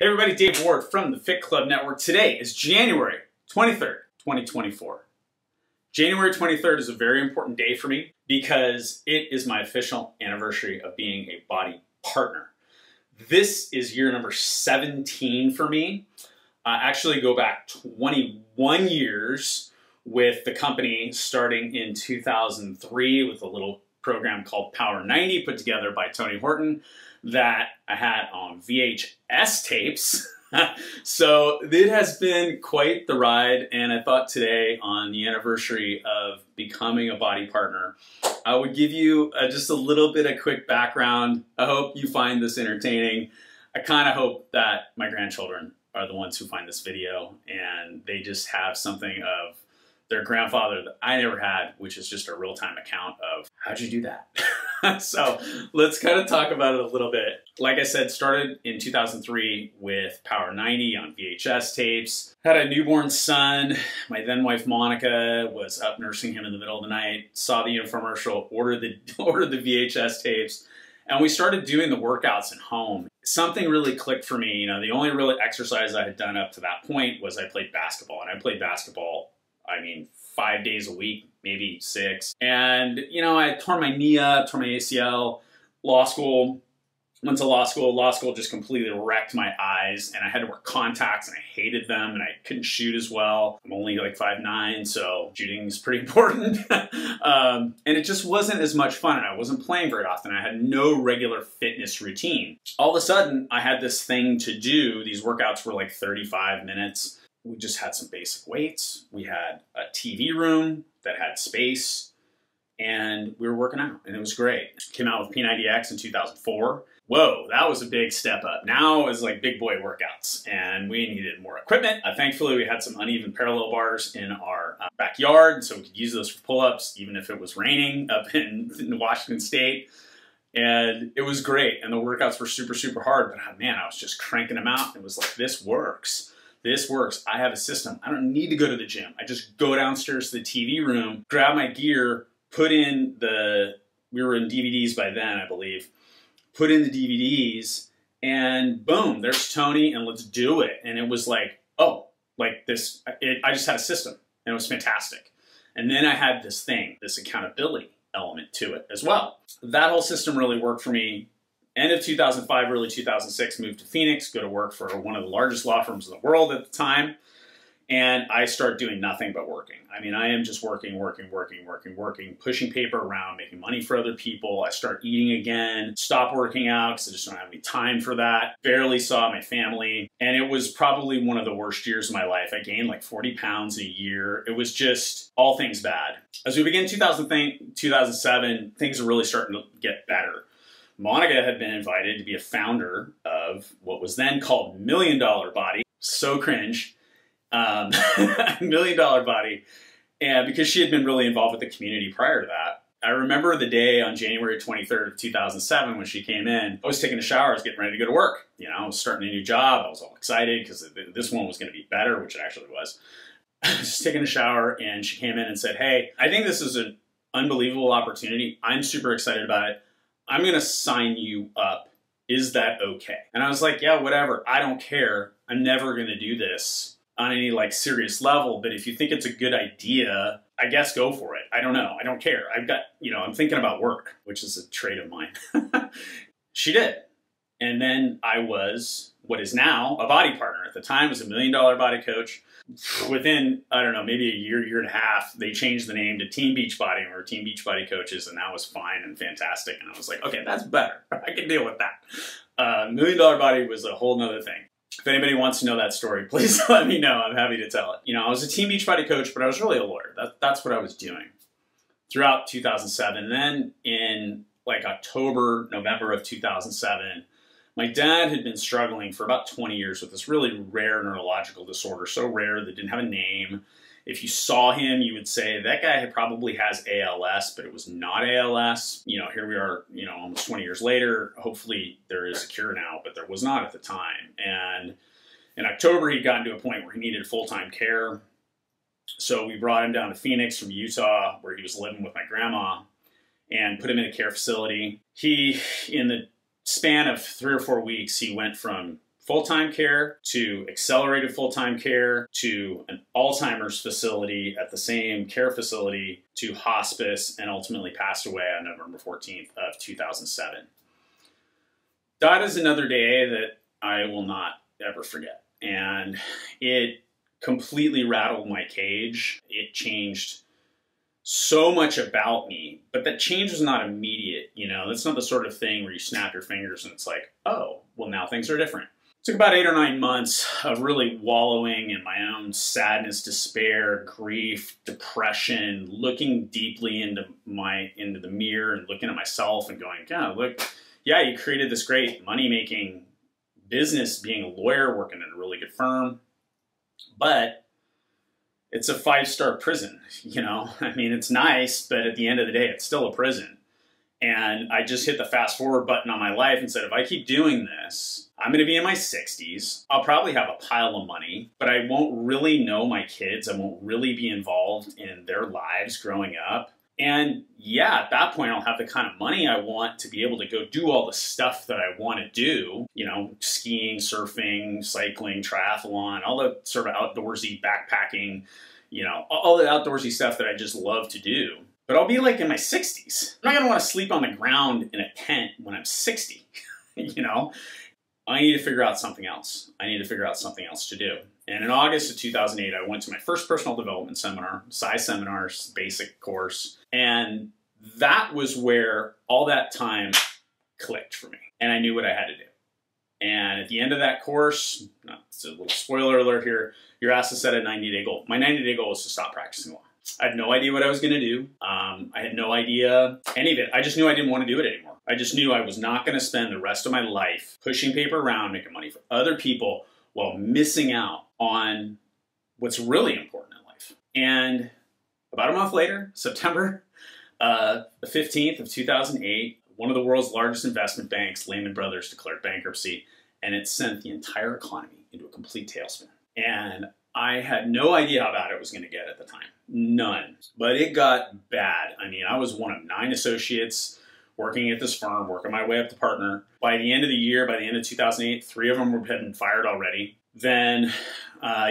Hey everybody, Dave Ward from the Fit Club Network. Today is January 23rd, 2024. January 23rd is a very important day for me because it is my official anniversary of being a BODi partner. This is year number 17 for me. I actually go back 21 years with the company, starting in 2003 with a little program called Power 90 put together by Tony Horton that I had on VHS tapes. So it has been quite the ride, and I thought today, on the anniversary of becoming a BODi partner, I would give you just a little bit of quick background. I hope you find this entertaining. I kind of hope that my grandchildren are the ones who find this video and they just have something of their grandfather that I never had, which is just a real-time account of how'd you do that? So let's kind of talk about it a little bit. Like I said, started in 2003 with Power 90 on VHS tapes. Had a newborn son. My then wife Monica was up nursing him in the middle of the night. Saw the infomercial, ordered the VHS tapes, and we started doing the workouts at home. Something really clicked for me. You know, the only real exercise I had done up to that point was I played basketball, and I played basketball, I mean, 5 days a week, maybe 6. And, you know, I tore my knee up, tore my ACL, went to law school just completely wrecked my eyes, and I had to wear contacts, and I hated them, and I couldn't shoot as well. I'm only like 5'9", so shooting is pretty important. And it just wasn't as much fun, and I wasn't playing very often. I had no regular fitness routine. All of a sudden, I had this thing to do. These workouts were like 35 minutes. We just had some basic weights. We had a TV room that had space, and we were working out, and it was great. Came out with P90X in 2004. Whoa, that was a big step up. Now it's like big boy workouts, and we needed more equipment. Thankfully, we had some uneven parallel bars in our backyard, so we could use those for pull-ups, even if it was raining up in Washington State. And it was great, and the workouts were super, super hard, but man, I was just cranking them out. It was like, this works. This works. I have a system. I don't need to go to the gym. I just go downstairs to the TV room, grab my gear, put in we were in DVDs by then, I believe, put in the DVDs, and boom, there's Tony, and let's do it. And it was like, oh, like this, I just had a system, and it was fantastic. And then I had this thing, this accountability element to it as well. That whole system really worked for me. End of 2005, early 2006, moved to Phoenix, go to work for one of the largest law firms in the world at the time. And I start doing nothing but working. I mean, I am just working, pushing paper around, making money for other people. I start eating again, stop working out because I just don't have any time for that. Barely saw my family. And it was probably one of the worst years of my life. I gained like 40 pounds a year. It was just all things bad. As we begin 2007, things are really starting to get better. Monica had been invited to be a founder of what was then called $1 Million BODi. So cringe. $1 Million BODi. And because she had been really involved with the community prior to that. I remember the day on January 23rd of 2007 when she came in. I was taking a shower. I was getting ready to go to work. You know, I was starting a new job. I was all excited because this one was going to be better, which it actually was. I was just taking a shower, and she came in and said, hey, I think this is an unbelievable opportunity. I'm super excited about it. I'm going to sign you up. Is that okay? And I was like, yeah, whatever. I don't care. I'm never going to do this on any like serious level. But if you think it's a good idea, I guess go for it. I don't know. I don't care. I've got, you know, I'm thinking about work, which is a trait of mine. She did. And then I was what is now a BODi partner. At the time, I was $1 Million BODi coach. Within, I don't know, maybe a year and a half, they changed the name to Team Beachbody, and we were Team Beachbody coaches, and that was fine and fantastic. And I was like, okay, that's better. I can deal with that. $1 Million BODi was a whole nother thing. If anybody wants to know that story, please let me know. I'm happy to tell it. You know, I was a Team Beachbody coach, but I was really a lawyer. That's what I was doing throughout 2007. Then in like October, November of 2007, my dad had been struggling for about 20 years with this really rare neurological disorder, so rare that didn't have a name. If you saw him, you would say that guy probably has ALS, but it was not ALS. You know, here we are, you know, almost 20 years later. Hopefully there is a cure now, but there was not at the time. And in October, he'd gotten to a point where he needed full-time care. So we brought him down to Phoenix from Utah, where he was living with my grandma, and put him in a care facility. In the span of 3 or 4 weeks, he went from full-time care to accelerated full-time care to an Alzheimer's facility at the same care facility to hospice, and ultimately passed away on November 14th of 2007. That is another day that I will not ever forget. And it completely rattled my cage. It changed so much about me, but that change was not immediate. You know, that's not the sort of thing where you snap your fingers and it's like, oh, well, now things are different. It took about 8 or 9 months of really wallowing in my own sadness, despair, grief, depression, looking deeply into the mirror and looking at myself and going, God, look, yeah, you created this great money-making business being a lawyer, working at a really good firm, but it's a 5-star prison, you know? I mean, it's nice, but at the end of the day, it's still a prison. And I just hit the fast forward button on my life and said, if I keep doing this, I'm gonna be in my 60s. I'll probably have a pile of money, but I won't really know my kids. I won't really be involved in their lives growing up. And yeah, at that point, I'll have the kind of money I want to be able to go do all the stuff that I want to do, you know, skiing, surfing, cycling, triathlon, all the sort of outdoorsy backpacking, you know, all the outdoorsy stuff that I just love to do. But I'll be like in my 60s. I'm not going to want to sleep on the ground in a tent when I'm 60, you know? I need to figure out something else. I need to figure out something else to do. And in August of 2008, I went to my first personal development seminar, SCI seminars, basic course. And that was where all that time clicked for me. And I knew what I had to do. And at the end of that course, it's a little spoiler alert here, you're asked to set a 90-day goal. My 90-day goal was to stop practicing law. I had no idea what I was going to do. I had no idea any of it. I just knew I didn't want to do it anymore. I just knew I was not going to spend the rest of my life pushing paper around, making money for other people while missing out on what's really important in life. And about a month later, September the 15th of 2008, one of the world's largest investment banks, Lehman Brothers, declared bankruptcy, and it sent the entire economy into a complete tailspin. And I had no idea how bad it was going to get at the time. None. But it got bad. I mean, I was one of 9 associates working at this firm, working my way up to partner. By the end of the year, by the end of 2008, 3 of them had been fired already. Then,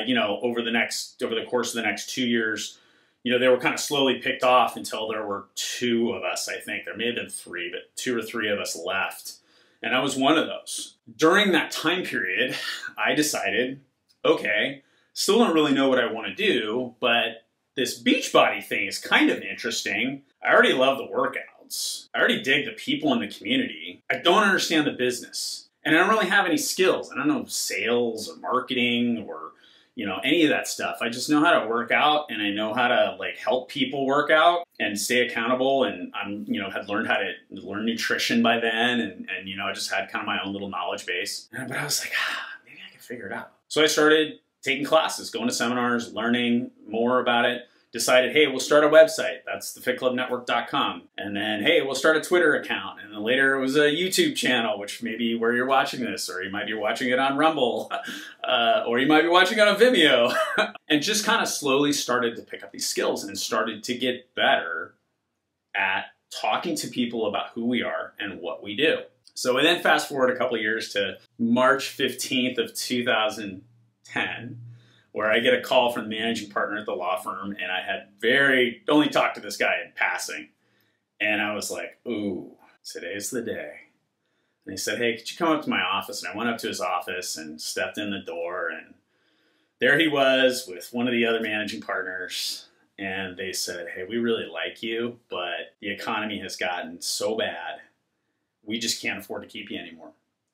you know, over the course of the next 2 years, you know, they were kind of slowly picked off until there were 2 of us, I think. There may have been 3, but 2 or 3 of us left. And I was one of those. During that time period, I decided, okay, still don't really know what I want to do, but this Beachbody thing is kind of interesting. I already love the workouts. I already dig the people in the community. I don't understand the business. And I don't really have any skills. I don't know sales or marketing or, you know, any of that stuff. I just know how to work out, and I know how to like help people work out and stay accountable. And I'm, you know, had learned how to learn nutrition by then. And you know, I just had kind of my own little knowledge base. But I was like, maybe I can figure it out. So I started taking classes, going to seminars, learning more about it. Decided, hey, we'll start a website. That's thefitclubnetwork.com. And then, hey, we'll start a Twitter account. And then later it was a YouTube channel, which may be where you're watching this, or you might be watching it on Rumble, or you might be watching it on Vimeo. And just kind of slowly started to pick up these skills and started to get better at talking to people about who we are and what we do. So we then fast forward a couple of years to March 15th of 2010, where I get a call from the managing partner at the law firm, and I had only talked to this guy in passing. And I was like, ooh, today's the day. And he said, hey, could you come up to my office? And I went up to his office and stepped in the door, and there he was with one of the other managing partners. And they said, hey, we really like you, but the economy has gotten so bad, we just can't afford to keep you anymore.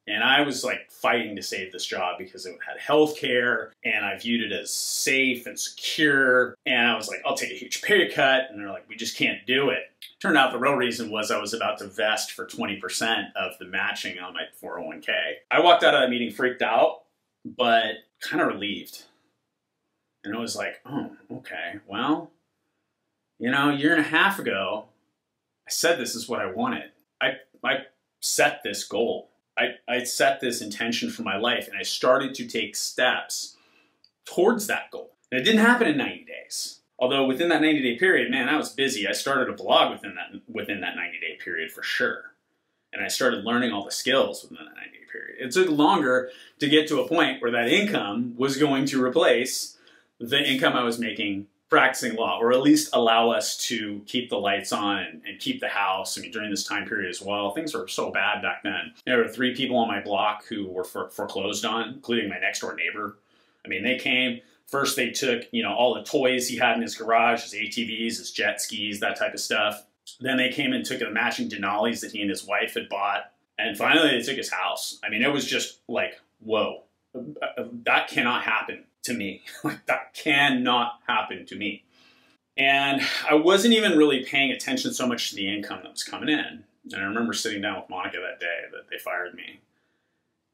And I was like fighting to save this job because it had health care and I viewed it as safe and secure. And I was like, I'll take a huge pay cut. And they're like, we just can't do it. Turned out the real reason was I was about to vest for 20% of the matching on my 401k. I walked out of that meeting freaked out, but kind of relieved. And I was like, oh, okay, well, you know, a year and a half ago, I said this is what I wanted. I set this goal. I set this intention for my life, and I started to take steps towards that goal. And it didn't happen in 90 days. Although within that 90-day period, man, I was busy. I started a blog within that 90-day period for sure. And I started learning all the skills within that 90-day period. It took longer to get to a point where that income was going to replace the income I was making practicing law, or at least allow us to keep the lights on and keep the house. I mean, during this time period as well, things were so bad back then. There were 3 people on my block who were foreclosed on, including my next door neighbor. I mean, they came, first they took, all the toys he had in his garage, his ATVs, his jet skis, that type of stuff. Then they came and took the matching Denali's that he and his wife had bought. And finally they took his house. I mean, it was just like, whoa, that cannot happen to me. Like, that cannot happen to me. And I wasn't even really paying attention so much to the income that was coming in. And I remember sitting down with Monica that day that they fired me.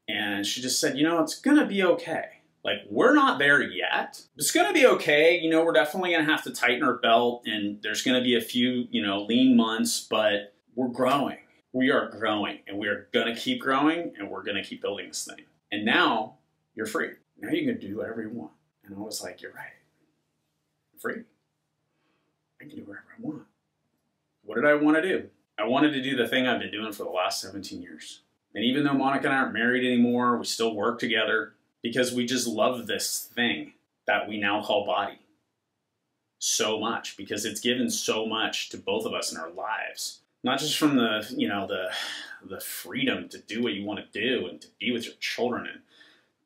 And she just said, it's going to be okay. Like, we're not there yet. It's going to be okay. We're definitely going to have to tighten our belt, and there's going to be a few, lean months, but we're growing. We are growing, and we are going to keep growing, and we're going to keep building this thing. And now you're free. Now you can do whatever you want. And I was like, you're right. I'm free. I can do whatever I want. What did I want to do? I wanted to do the thing I've been doing for the last 17 years. And even though Monica and I aren't married anymore, we still work together because we just love this thing that we now call BODi so much, because it's given so much to both of us in our lives. Not just from the freedom to do what you want to do and to be with your children and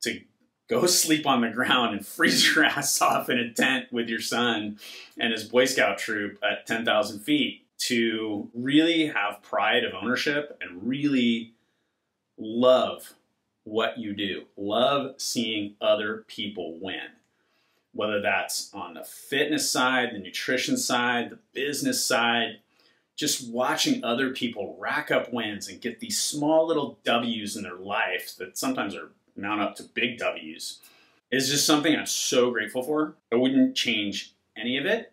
to go sleep on the ground and freeze your ass off in a tent with your son and his Boy Scout troop at 10,000 feet, to really have pride of ownership and really love what you do. Love seeing other people win. Whether that's on the fitness side, the nutrition side, the business side, just watching other people rack up wins and get these small little W's in their life that sometimes mount up to big W's is just something I'm so grateful for. I wouldn't change any of it.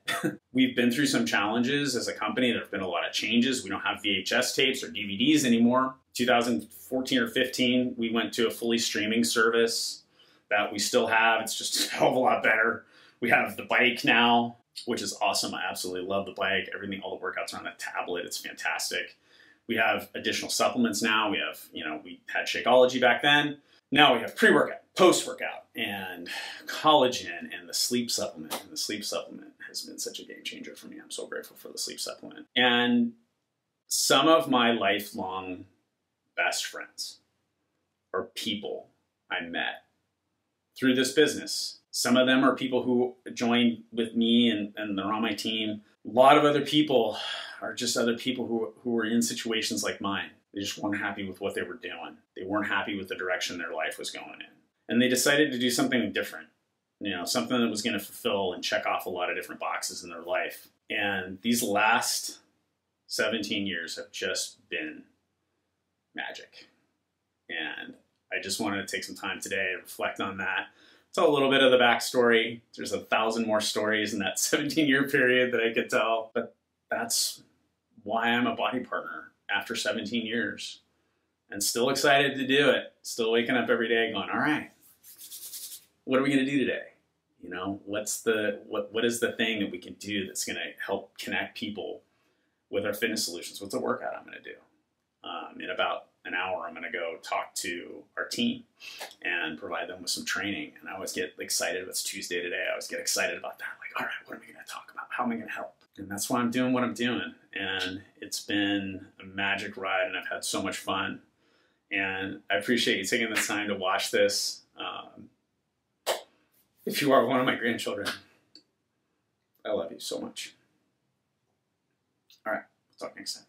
We've been through some challenges as a company. There have been a lot of changes. We don't have VHS tapes or DVDs anymore. 2014 or 15, we went to a fully streaming service that we still have. It's just a hell of a lot better. We have the bike now, which is awesome. I absolutely love the bike. Everything, all the workouts are on a tablet. It's fantastic. We have additional supplements now. We have, we had Shakeology back then. Now we have pre-workout, post-workout, and collagen, and the sleep supplement. And the sleep supplement has been such a game changer for me. I'm so grateful for the sleep supplement. And some of my lifelong best friends are people I met through this business. Some of them are people who joined with me and they're on my team. A lot of other people are just other people who were in situations like mine. They just weren't happy with what they were doing. They weren't happy with the direction their life was going in. And they decided to do something different, something that was going to fulfill and check off a lot of different boxes in their life. And these last 17 years have just been magic. And I just wanted to take some time today to reflect on that. Tell a little bit of the backstory. There's 1,000 more stories in that 17-year period that I could tell. But that's why I'm a BODi partner after 17 years. And still excited to do it. Still waking up every day going, all right, what are we going to do today? What is the thing that we can do that's going to help connect people with our fitness solutions? What's the workout I'm going to do? In about an hour, I'm going to go talk to our team and provide them with some training. And I always get excited. It's Tuesday today. I always get excited about that. Like, all right, what are we going to talk about? How am I going to help? And that's why I'm doing what I'm doing. And it's been a magic ride, and I've had so much fun. And I appreciate you taking the time to watch this. If you are one of my grandchildren, I love you so much. All right, we'll talk next time.